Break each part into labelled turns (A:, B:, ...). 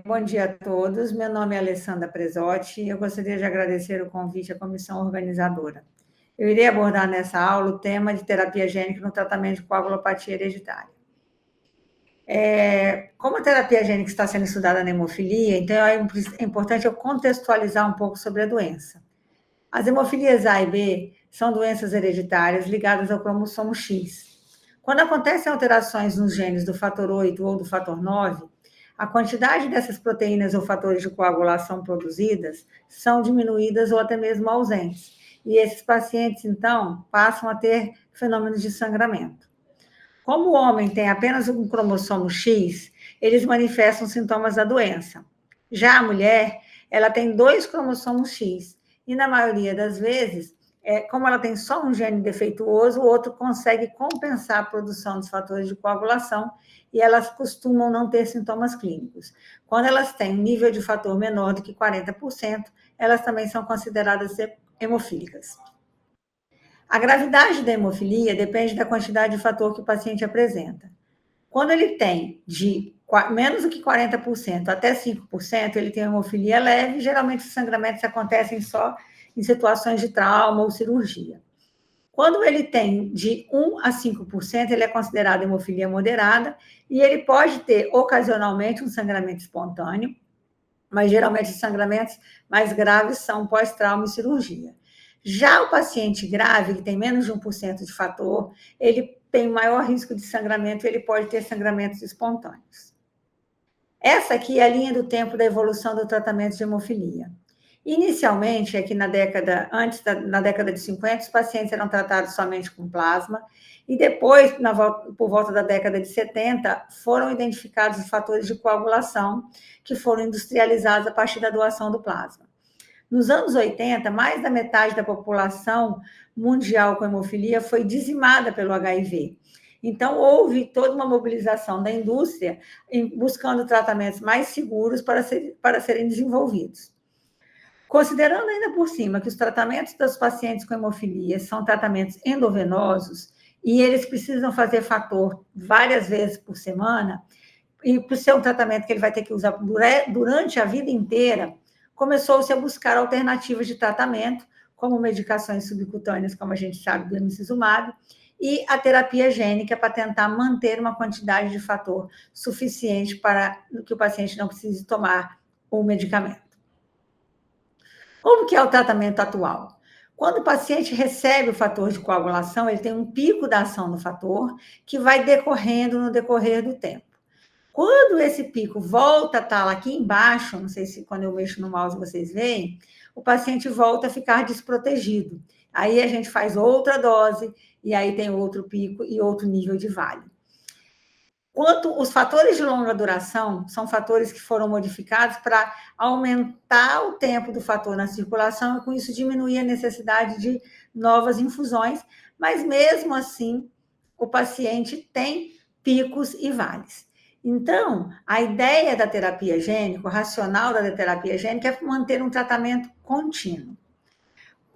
A: Bom dia a todos. Meu nome é Alessandra Presotti e eu gostaria de agradecer o convite à comissão organizadora. Eu irei abordar nessa aula o tema de terapia gênica no tratamento de coagulopatia hereditária. Como a terapia gênica está sendo estudada na hemofilia, então é importante eu contextualizar um pouco sobre a doença. As hemofilias A e B são doenças hereditárias ligadas ao cromossomo X. Quando acontecem alterações nos genes do fator 8 ou do fator 9, a quantidade dessas proteínas ou fatores de coagulação produzidas são diminuídas ou até mesmo ausentes. E esses pacientes, então, passam a ter fenômenos de sangramento. Como o homem tem apenas um cromossomo X, eles manifestam sintomas da doença. Já a mulher, ela tem 2 cromossomos X. E na maioria das vezes, como ela tem só um gene defeituoso, o outro consegue compensar a produção dos fatores de coagulação e elas costumam não ter sintomas clínicos. Quando elas têm um nível de fator menor do que 40%, elas também são consideradas hemofílicas. A gravidade da hemofilia depende da quantidade de fator que o paciente apresenta. Quando ele tem de menos do que 40% até 5%, ele tem hemofilia leve, geralmente os sangramentos acontecem só em situações de trauma ou cirurgia. Quando ele tem de 1 a 5%, ele é considerado hemofilia moderada e ele pode ter ocasionalmente um sangramento espontâneo, mas geralmente os sangramentos mais graves são pós-trauma e cirurgia. Já o paciente grave, que tem menos de 1% de fator, ele tem maior risco de sangramento, ele pode ter sangramentos espontâneos. Essa aqui é a linha do tempo da evolução do tratamento de hemofilia. Inicialmente, aqui na década de 50, os pacientes eram tratados somente com plasma, e depois, por volta da década de 70, foram identificados os fatores de coagulação que foram industrializados a partir da doação do plasma. Nos anos 80, mais da metade da população mundial com hemofilia foi dizimada pelo HIV. Então, houve toda uma mobilização da indústria buscando tratamentos mais seguros para serem desenvolvidos. Considerando ainda por cima que os tratamentos dos pacientes com hemofilia são tratamentos endovenosos e eles precisam fazer fator várias vezes por semana, e por ser um tratamento que ele vai ter que usar durante a vida inteira, começou-se a buscar alternativas de tratamento, como medicações subcutâneas, como a gente sabe, do emicizumab, e a terapia gênica para tentar manter uma quantidade de fator suficiente para que o paciente não precise tomar o medicamento. Como que é o tratamento atual? Quando o paciente recebe o fator de coagulação, ele tem um pico da ação do fator que vai decorrendo no decorrer do tempo. Quando esse pico volta a estar lá aqui embaixo, não sei se quando eu mexo no mouse vocês veem, o paciente volta a ficar desprotegido. Aí a gente faz outra dose, e aí tem outro pico e outro nível de vale. Quanto os fatores de longa duração são fatores que foram modificados para aumentar o tempo do fator na circulação e com isso diminuir a necessidade de novas infusões, mas mesmo assim o paciente tem picos e vales. Então, a ideia da terapia gênica, o racional da terapia gênica é manter um tratamento contínuo.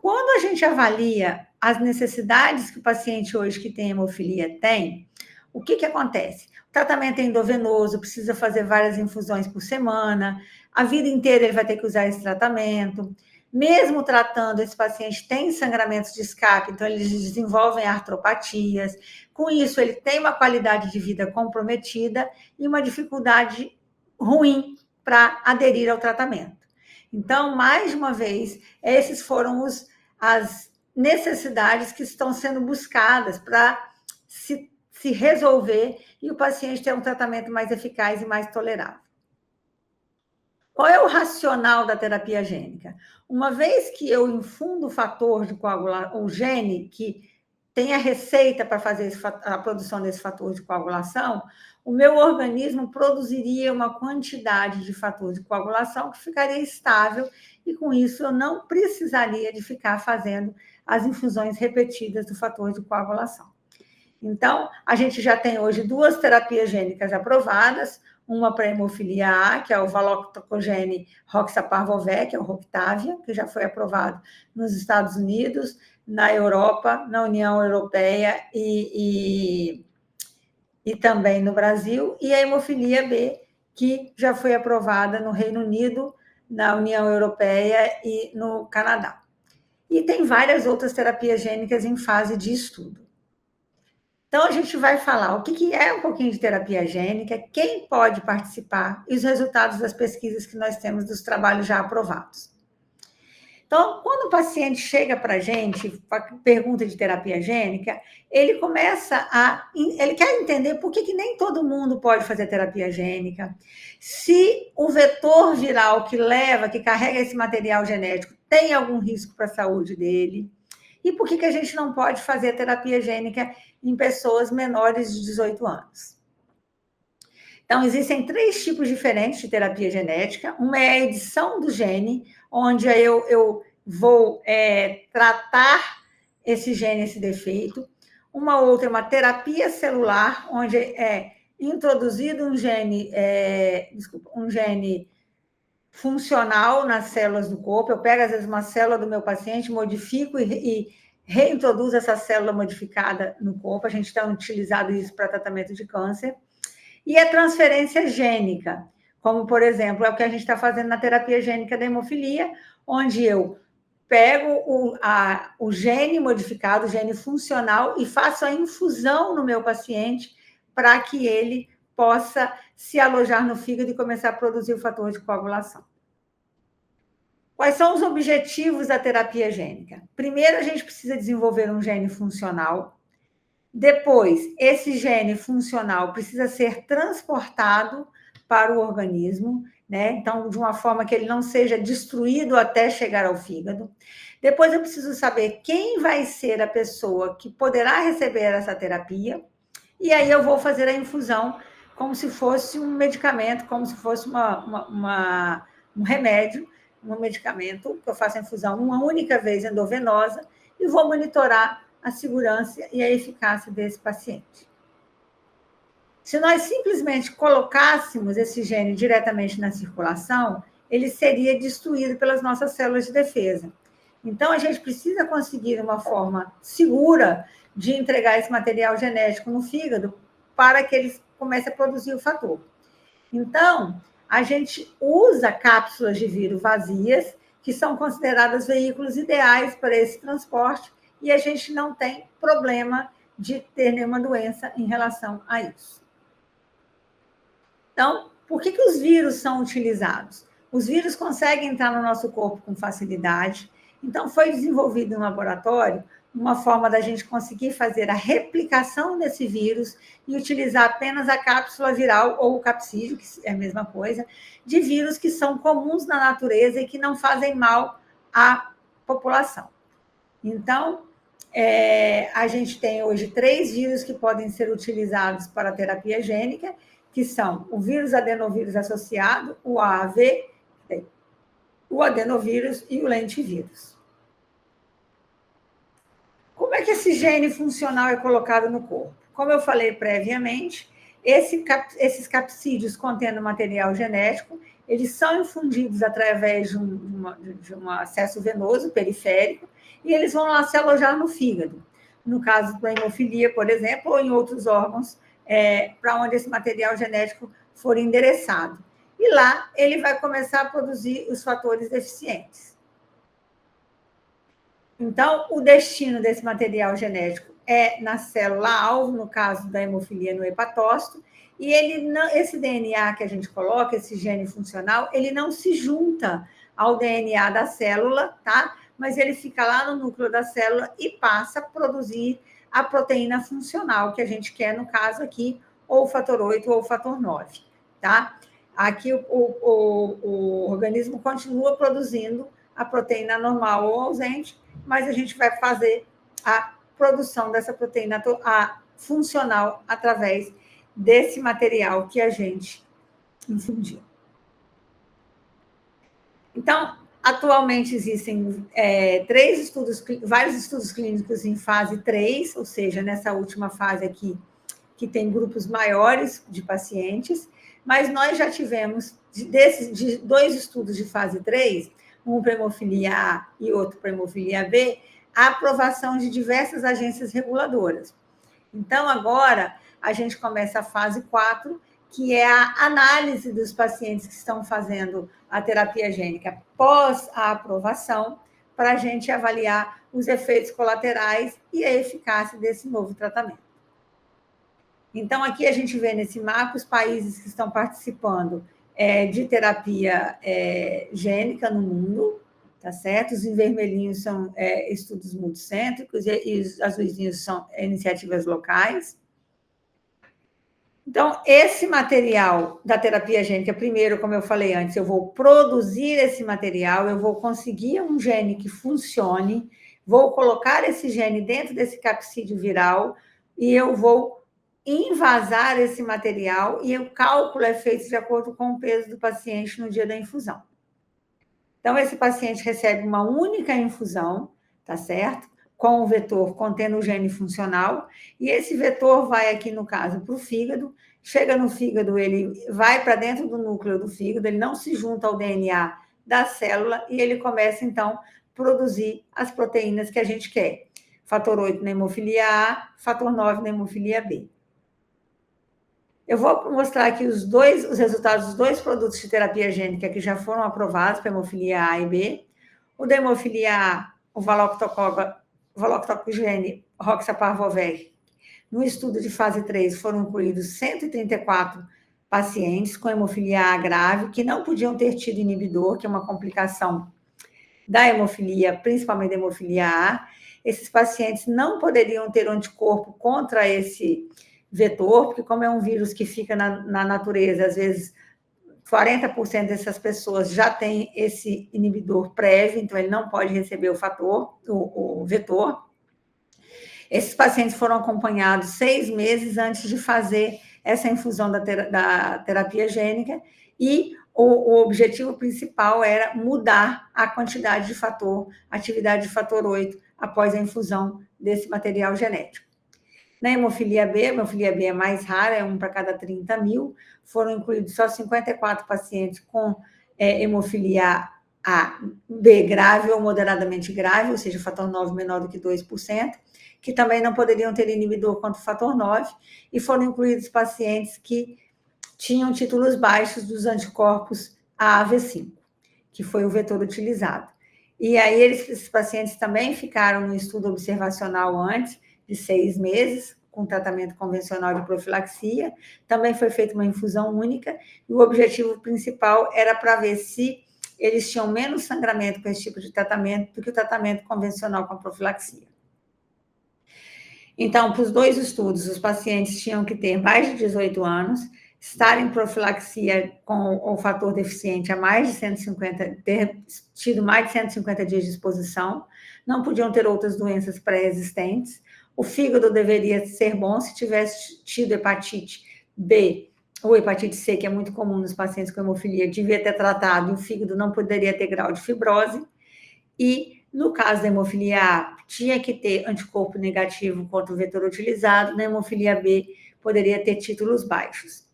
A: Quando a gente avalia as necessidades que o paciente hoje que tem hemofilia tem, o que acontece? O tratamento é endovenoso, precisa fazer várias infusões por semana, a vida inteira ele vai ter que usar esse tratamento. Mesmo tratando, esse paciente tem sangramentos de escape, então eles desenvolvem artropatias. Com isso, ele tem uma qualidade de vida comprometida e uma dificuldade ruim para aderir ao tratamento. Então, mais uma vez, esses foram as necessidades que estão sendo buscadas para se resolver e o paciente ter um tratamento mais eficaz e mais tolerável. Qual é o racional da terapia gênica? Uma vez que eu infundo o fator de coagulação, o gene que tem a receita para fazer a produção desse fator de coagulação, o meu organismo produziria uma quantidade de fator de coagulação que ficaria estável e, com isso, eu não precisaria de ficar fazendo as infusões repetidas do fator de coagulação. Então, a gente já tem hoje 2 terapias gênicas aprovadas, uma para hemofilia A, que é o valoctocogene roxaparvovec, que é o Roctavia, que já foi aprovado nos Estados Unidos, na Europa, na União Europeia e também no Brasil, e a hemofilia B, que já foi aprovada no Reino Unido, na União Europeia e no Canadá. E tem várias outras terapias gênicas em fase de estudo. Então, a gente vai falar o que é um pouquinho de terapia gênica, quem pode participar e os resultados das pesquisas que nós temos dos trabalhos já aprovados. Então, quando o paciente chega para a gente, pergunta de terapia gênica, ele ele quer entender por que nem todo mundo pode fazer terapia gênica, se o vetor viral que carrega esse material genético, tem algum risco para a saúde dele, e por que a gente não pode fazer terapia gênica em pessoas menores de 18 anos. Então, existem 3 tipos diferentes de terapia genética. Uma é a edição do gene, onde eu vou tratar esse gene, esse defeito. Uma outra é uma terapia celular, onde é introduzido um gene funcional nas células do corpo. Eu pego, às vezes, uma célula do meu paciente, modifico e reintroduzo essa célula modificada no corpo. A gente tem utilizado isso para tratamento de câncer. E a transferência gênica, como, por exemplo, é o que a gente está fazendo na terapia gênica da hemofilia, onde eu pego o gene modificado, o gene funcional, e faço a infusão no meu paciente para que ele possa se alojar no fígado e começar a produzir o fator de coagulação. Quais são os objetivos da terapia gênica? Primeiro, a gente precisa desenvolver um gene funcional. Depois, esse gene funcional precisa ser transportado para o organismo, né? Então, de uma forma que ele não seja destruído até chegar ao fígado. Depois, eu preciso saber quem vai ser a pessoa que poderá receber essa terapia. E aí, eu vou fazer a infusão como se fosse um medicamento, como se fosse um remédio, um medicamento, que eu faço a infusão uma única vez endovenosa e vou monitorar a segurança e a eficácia desse paciente. Se nós simplesmente colocássemos esse gene diretamente na circulação, ele seria destruído pelas nossas células de defesa. Então, a gente precisa conseguir uma forma segura de entregar esse material genético no fígado para que ele comece a produzir o fator. Então, a gente usa cápsulas de vírus vazias, que são consideradas veículos ideais para esse transporte, e a gente não tem problema de ter nenhuma doença em relação a isso. Então, por que os vírus são utilizados? Os vírus conseguem entrar no nosso corpo com facilidade, então foi desenvolvido no laboratório uma forma da gente conseguir fazer a replicação desse vírus e utilizar apenas a cápsula viral ou o capsídeo, que é a mesma coisa, de vírus que são comuns na natureza e que não fazem mal à população. Então, a gente tem hoje 3 vírus que podem ser utilizados para a terapia gênica, que são o vírus adenovírus associado, o AAV, o adenovírus e o lentivírus. Como é que esse gene funcional é colocado no corpo? Como eu falei previamente, esses capsídeos contendo material genético, eles são infundidos através de um acesso venoso periférico e eles vão lá se alojar no fígado. No caso da hemofilia, por exemplo, ou em outros órgãos, para onde esse material genético for endereçado. E lá ele vai começar a produzir os fatores deficientes. Então, o destino desse material genético é na célula-alvo, no caso da hemofilia no hepatócito, e esse DNA que a gente coloca, esse gene funcional, ele não se junta ao DNA da célula, tá? Mas ele fica lá no núcleo da célula e passa a produzir a proteína funcional que a gente quer, no caso aqui, ou o fator 8 ou o fator 9, tá? Aqui o organismo continua produzindo a proteína normal ou ausente, mas a gente vai fazer a produção dessa proteína funcional através desse material que a gente infundiu. Então, atualmente existem vários estudos clínicos em fase 3, ou seja, nessa última fase aqui, que tem grupos maiores de pacientes, mas nós já tivemos, de 2 estudos de fase 3, um para hemofilia A e outro para hemofilia B, a aprovação de diversas agências reguladoras. Então, agora, a gente começa a fase 4, que é a análise dos pacientes que estão fazendo a terapia gênica pós a aprovação, para a gente avaliar os efeitos colaterais e a eficácia desse novo tratamento. Então, aqui a gente vê nesse mapa os países que estão participando de terapia gênica no mundo, tá certo? Os em vermelhinhos são estudos multicêntricos e os azuisinhos são iniciativas locais. Então, esse material da terapia gênica, primeiro, como eu falei antes, eu vou produzir esse material, eu vou conseguir um gene que funcione, vou colocar esse gene dentro desse capsídeo viral e eu vou invasar esse material e o cálculo é feito de acordo com o peso do paciente no dia da infusão. Então, esse paciente recebe uma única infusão, tá certo? Com o vetor contendo o gene funcional, e esse vetor vai aqui, no caso, para o fígado, chega no fígado, ele vai para dentro do núcleo do fígado, ele não se junta ao DNA da célula, e ele começa, então, a produzir as proteínas que a gente quer. Fator 8 na hemofilia A, fator 9 na hemofilia B. Eu vou mostrar aqui os resultados dos dois produtos de terapia gênica que já foram aprovados para hemofilia A e B. O da hemofilia A, o valoctocogene roxaparvovec, no estudo de fase 3 foram incluídos 134 pacientes com hemofilia A grave que não podiam ter tido inibidor, que é uma complicação da hemofilia, principalmente da hemofilia A. Esses pacientes não poderiam ter anticorpo contra esse vetor, porque como é um vírus que fica na natureza, às vezes 40% dessas pessoas já tem esse inibidor prévio, então ele não pode receber o vetor. Esses pacientes foram acompanhados 6 meses antes de fazer essa infusão da terapia gênica e o objetivo principal era mudar a quantidade de atividade de fator 8 após a infusão desse material genético. Na hemofilia B, a hemofilia B é mais rara, é 1 para cada 30 mil, foram incluídos só 54 pacientes com hemofilia A, B grave ou moderadamente grave, ou seja, fator 9 menor do que 2%, que também não poderiam ter inibidor contra o fator 9, e foram incluídos pacientes que tinham títulos baixos dos anticorpos AAV5, que foi o vetor utilizado. E aí, esses pacientes também ficaram no estudo observacional antes, de 6 meses, com tratamento convencional de profilaxia. Também foi feita uma infusão única, e o objetivo principal era para ver se eles tinham menos sangramento com esse tipo de tratamento do que o tratamento convencional com a profilaxia. Então, para os dois estudos, os pacientes tinham que ter mais de 18 anos, estar em profilaxia com o fator deficiente há mais de 150, ter tido mais de 150 dias de exposição, não podiam ter outras doenças pré-existentes. O fígado deveria ser bom se tivesse tido hepatite B ou hepatite C, que é muito comum nos pacientes com hemofilia, devia ter tratado, e o fígado não poderia ter grau de fibrose. E, no caso da hemofilia A, tinha que ter anticorpo negativo contra o vetor utilizado, na hemofilia B, poderia ter títulos baixos.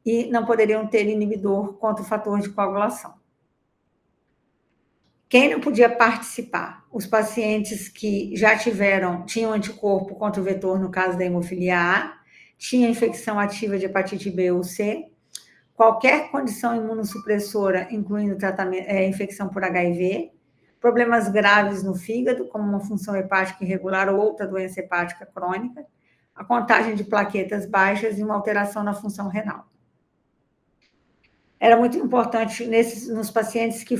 A: E não poderiam ter inibidor contra o fator de coagulação. Quem não podia participar? Os pacientes que já tinham anticorpo contra o vetor, no caso da hemofilia A, tinha infecção ativa de hepatite B ou C, qualquer condição imunossupressora, incluindo infecção por HIV, problemas graves no fígado, como uma função hepática irregular ou outra doença hepática crônica, a contagem de plaquetas baixas e uma alteração na função renal. Era muito importante nos pacientes que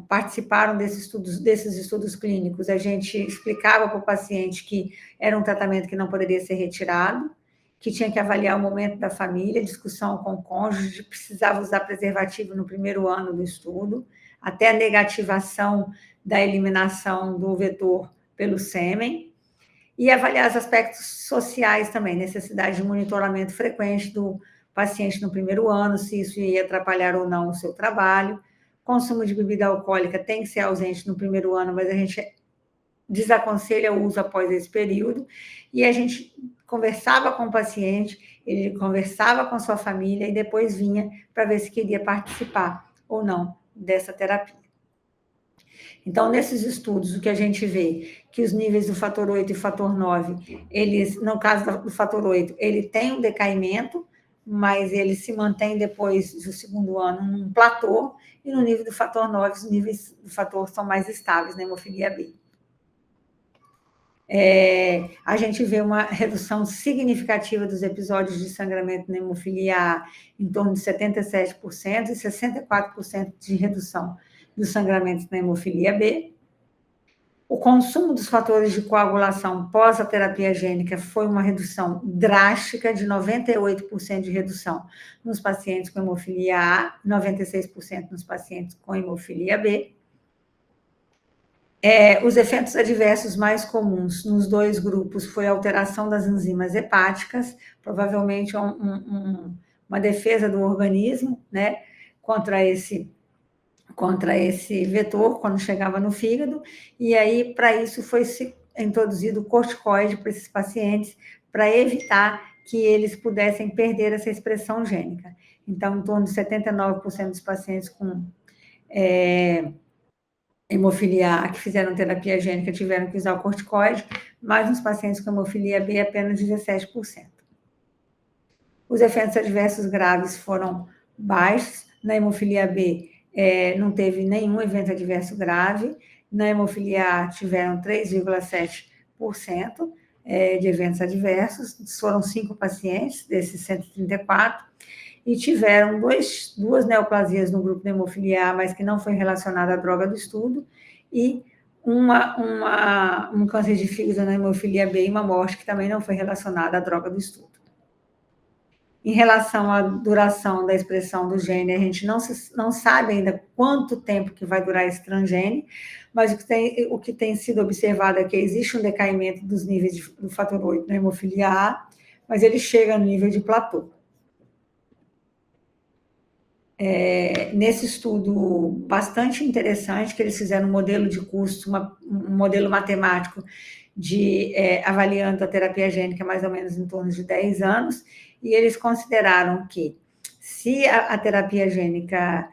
A: participaram desses estudos clínicos, a gente explicava para o paciente que era um tratamento que não poderia ser retirado, que tinha que avaliar o momento da família, discussão com o cônjuge, precisava usar preservativo no primeiro ano do estudo, até a negativação da eliminação do vetor pelo sêmen, e avaliar os aspectos sociais também, necessidade de monitoramento frequente do paciente no primeiro ano, se isso ia atrapalhar ou não o seu trabalho. Consumo de bebida alcoólica tem que ser ausente no primeiro ano, mas a gente desaconselha o uso após esse período, e a gente conversava com o paciente, ele conversava com sua família e depois vinha para ver se queria participar ou não dessa terapia. Então, nesses estudos, o que a gente vê que os níveis do fator 8 e fator 9, eles, no caso do fator 8, ele tem um decaimento mas ele se mantém depois do segundo ano num platô, e no nível do fator 9, os níveis do fator são mais estáveis na hemofilia B. A gente vê uma redução significativa dos episódios de sangramento na hemofilia A, em torno de 77% e 64% de redução dos sangramentos na hemofilia B. O consumo dos fatores de coagulação pós a terapia gênica foi uma redução drástica de 98% de redução nos pacientes com hemofilia A, 96% nos pacientes com hemofilia B. Os efeitos adversos mais comuns nos dois grupos foi a alteração das enzimas hepáticas, provavelmente uma defesa do organismo, né, contra esse vetor quando chegava no fígado, e aí para isso foi se introduzido corticoide para esses pacientes, para evitar que eles pudessem perder essa expressão gênica. Então, em torno de 79% dos pacientes com hemofilia A que fizeram terapia gênica tiveram que usar o corticoide, mas nos pacientes com hemofilia B, apenas 17%. Os efeitos adversos graves foram baixos. Na hemofilia B, não teve nenhum evento adverso grave. Na hemofilia A, tiveram 3,7% de eventos adversos. Foram 5 pacientes, desses 134, e tiveram duas neoplasias no grupo da hemofilia A, mas que não foi relacionada à droga do estudo, e um câncer de fígado na hemofilia B e uma morte que também não foi relacionada à droga do estudo. Em relação à duração da expressão do gene, a gente não sabe ainda quanto tempo que vai durar esse transgene, mas o que tem sido observado é que existe um decaimento dos níveis do fator 8 na hemofilia A, mas ele chega no nível de platô. Nesse estudo bastante interessante, que eles fizeram um modelo de custo, um modelo matemático avaliando a terapia gênica mais ou menos em torno de 10 anos, e eles consideraram que se a terapia gênica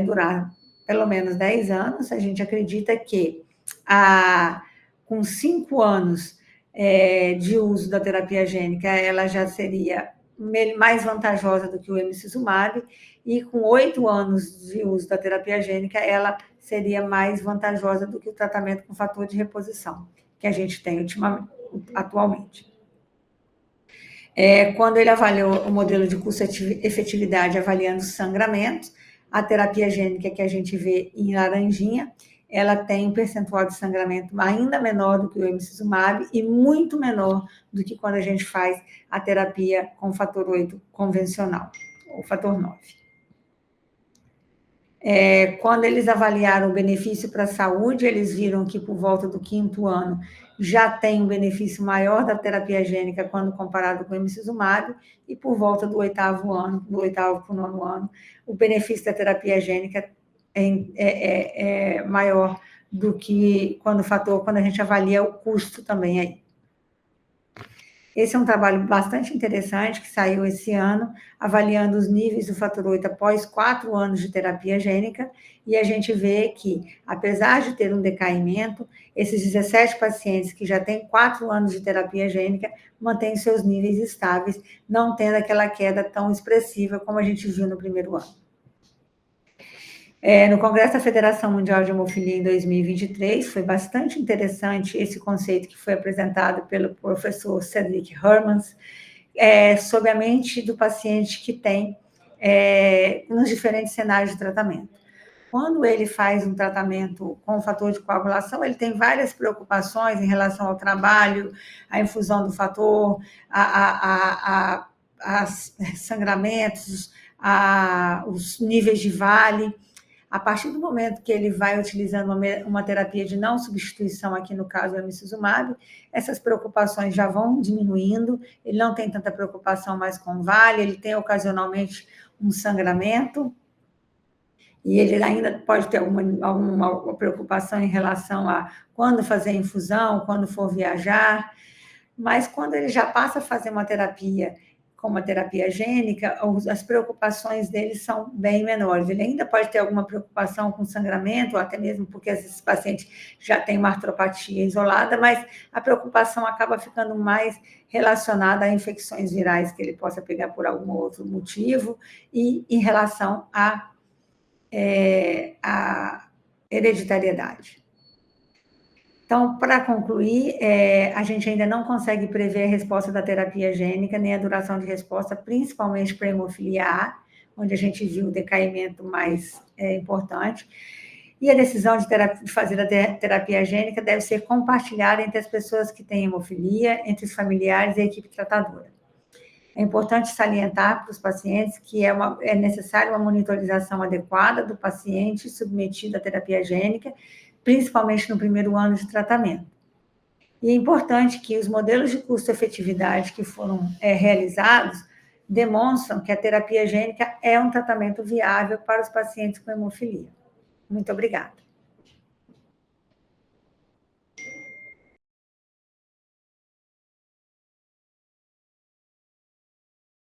A: durar pelo menos 10 anos, a gente acredita que com 5 anos de uso da terapia gênica, ela já seria mais vantajosa do que o emicizumab, e com 8 anos de uso da terapia gênica, ela seria mais vantajosa do que o tratamento com fator de reposição, que a gente tem atualmente. Quando ele avaliou o modelo de custo-efetividade avaliando sangramentos, a terapia gênica que a gente vê em laranjinha, ela tem um percentual de sangramento ainda menor do que o emicizumab e muito menor do que quando a gente faz a terapia com fator 8 convencional, ou fator 9. Quando eles avaliaram o benefício para a saúde, eles viram que por volta do 5º ano já tem um benefício maior da terapia gênica quando comparado com o emicizumab, e por volta do 8º ano, do 8º para o 9º ano, o benefício da terapia gênica é maior do que quando a gente avalia o custo também aí. Esse é um trabalho bastante interessante que saiu esse ano, avaliando os níveis do fator 8 após 4 anos de terapia gênica, e a gente vê que, apesar de ter um decaimento, esses 17 pacientes que já têm 4 anos de terapia gênica mantêm seus níveis estáveis, não tendo aquela queda tão expressiva como a gente viu no primeiro ano. No Congresso da Federação Mundial de Hemofilia em 2023, foi bastante interessante esse conceito que foi apresentado pelo professor Cedric Hermans, sobre a mente do paciente que tem nos diferentes cenários de tratamento. Quando ele faz um tratamento com fator de coagulação, ele tem várias preocupações em relação ao trabalho, à infusão do fator, a sangramentos, os níveis de vale. A partir do momento que ele vai utilizando uma terapia de não substituição, aqui no caso o emicizumab, essas preocupações já vão diminuindo, ele não tem tanta preocupação mais com o vale, ele tem ocasionalmente um sangramento, e ele ainda pode ter alguma preocupação em relação a quando fazer a infusão, quando for viajar, mas quando ele já passa a fazer uma terapia como a terapia gênica, as preocupações dele são bem menores. Ele ainda pode ter alguma preocupação com sangramento, ou até mesmo porque esses pacientes já têm uma artropatia isolada, mas a preocupação acaba ficando mais relacionada a infecções virais que ele possa pegar por algum outro motivo e em relação à hereditariedade. Então, para concluir, a gente ainda não consegue prever a resposta da terapia gênica, nem a duração de resposta, principalmente para a hemofilia A, onde a gente viu o decaimento mais importante. E a decisão de fazer a terapia gênica deve ser compartilhada entre as pessoas que têm hemofilia, entre os familiares e a equipe tratadora. É importante salientar para os pacientes que é necessária uma monitorização adequada do paciente submetido à terapia gênica, principalmente no primeiro ano de tratamento. E é importante que os modelos de custo-efetividade que foram realizados demonstram que a terapia gênica é um tratamento viável para os pacientes com hemofilia. Muito obrigada.